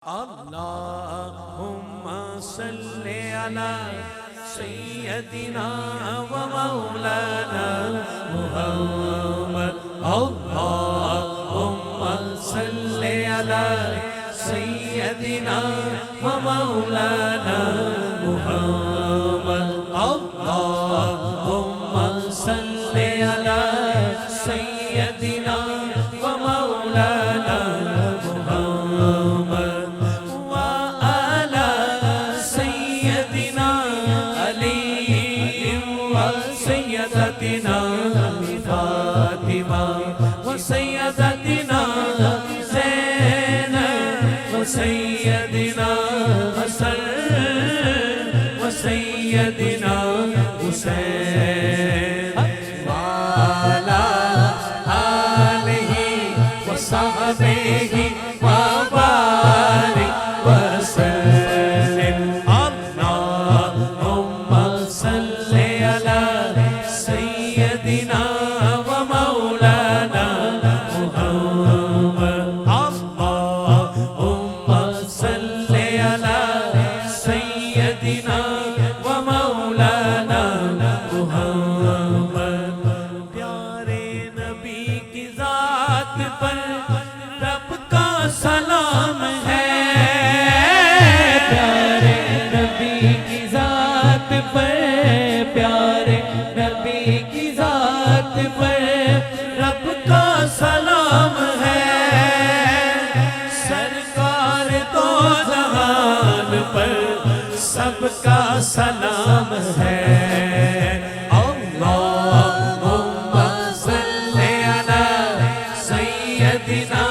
اللهم صل على سيدنا ومولانا محمد اللهم صل على سيدنا ومولانا محمد اللهم صل على سيدنا ومولانا فاطمہ وسیدتنا زینب وسیدنا حسن وسیدنا حسین وعلی آلہ وصحبہ وبارک وسلم اللہم صل علی سیدنا سلام ہے پیارے نبی کی ذات پر پیارے نبی کی ذات پر رب کا سلام ہے سرکار دو جہان پر سب کا سلام ہے اللہم صل علی سیدنا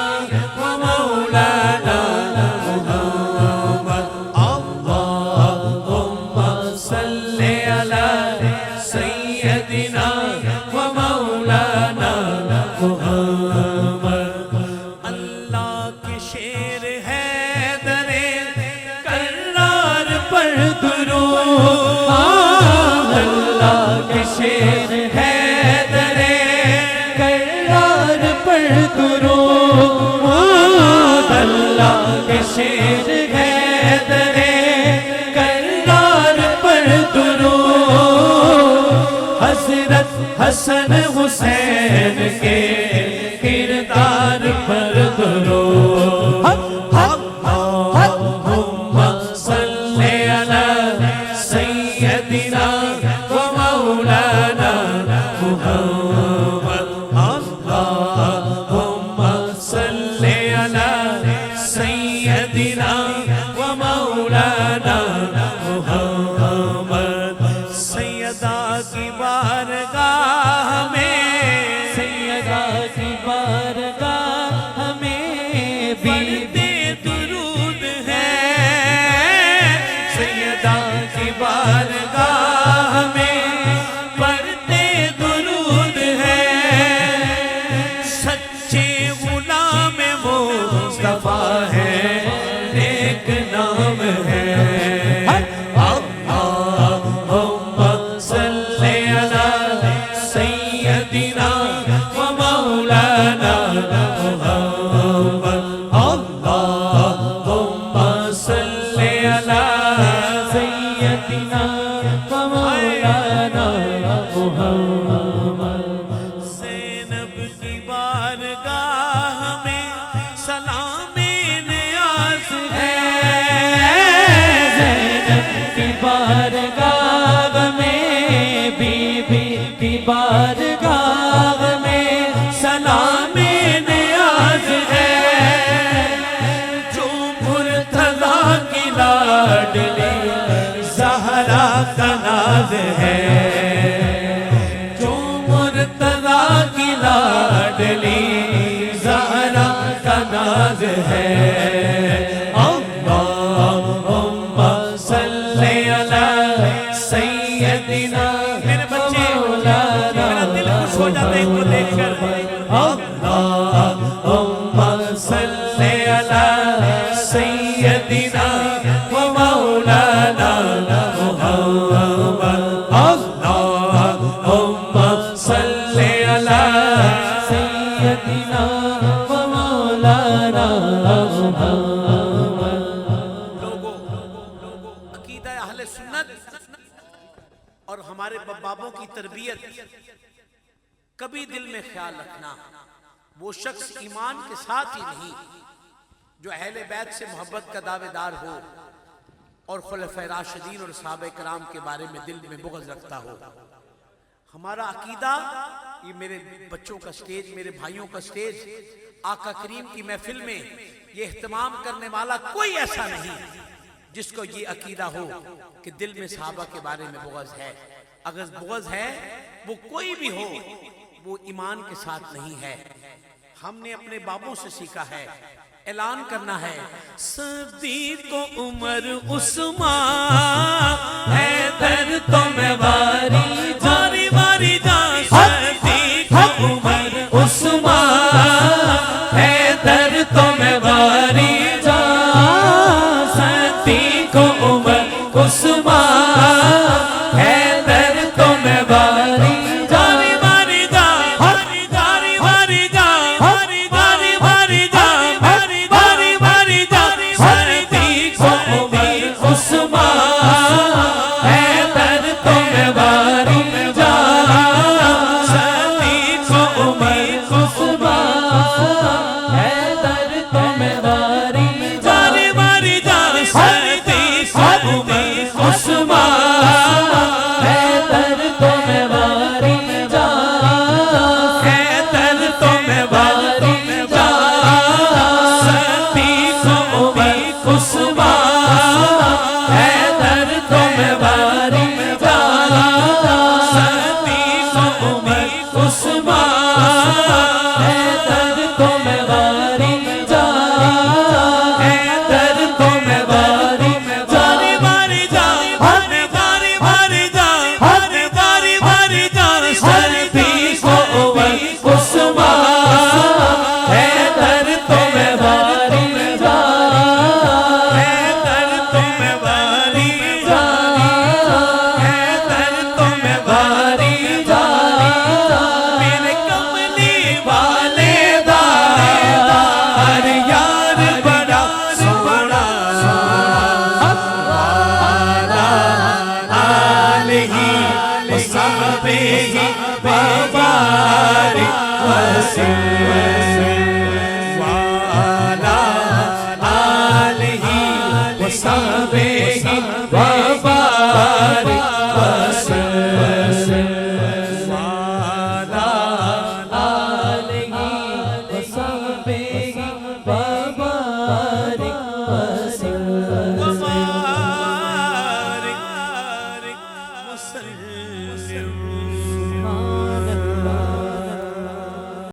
شیر حیدر کرار پر درود اللہ کے شیر حیدر کرار پر درود حضرت حسن حسین کے کردار پر درود اللہم صل علی سیدنا زینب کی بارگاہ میں سلام نیاز ہے زینب کی بارگاہ میں بی بی کی بارگاہ میں سلام نیاز ہے جو مرتضیٰ کی لاڈلی زہرا کا ناز ہے لاڈلی زہرا کا ناز ہے اللہم صل علی سیدنا میرے بچے میرا دل خوش ہو جاتا ہے ان کو دیکھ کر اللہم صل علی سیدنا ومولانا محمد اللہم صل علی سیدنا ومولانا محمد ہمارے بابوں کی تربیت کبھی دل میں خیال رکھنا، وہ شخص ایمان کے ساتھ ہی نہیں جو اہل بیت سے محبت کا دعوے دار ہو اور خلفائے راشدین اور صحابہ کرام کے بارے میں دل میں بغض رکھتا ہو۔ ہمارا عقیدہ، یہ میرے بچوں کا سٹیج، میرے بھائیوں کا سٹیج، آقا کریم کی محفل میں یہ اہتمام کرنے والا کوئی ایسا نہیں جس کو یہ عقیدہ ہو کہ دل میں صحابہ کے بارے میں بغض ہے۔ اگر بغض ہے وہ کوئی بھی ہو، وہ ایمان کے ساتھ نہیں ہے۔ ہم نے اپنے بابوں سے سیکھا ہے، اعلان کرنا ہے، صدیق عمر عثمان حیدر تمہیں واری جاری واری جان، صدیق عمر عثمان حیدر تمہیں واری جان، صدیق عمر عثمان حیدر تمہیں واری جاری واری جان، جاری واری جان، جاری واری جان، باری باری جان، صدیق عمر عثمان حیدر تمہیں واری جان، صدیق عمر عثمان حیدر تمہیں واری جاری واری جان، صدیق عمر عثمان حیدر تمہیں واری جان، حیدر تمہیں واری جان، صدیق عمر عثمان حیدر تمہیں واری جان، صدیق عمر عثمان حیدر تمہیں واری جان، حیدر تمہیں واری جاری واری جان، باری باری جان، باری باری جان، صدیق عمر عثمان حیدر تمہیں واری جان، حیدر تمہیں واری جان، حیدر تمہیں واری جان، میرے کملی والے دار یار بڑا سونا، آلہ وصحبہ وبارک وسلم، وعلی آلہ وصحبہ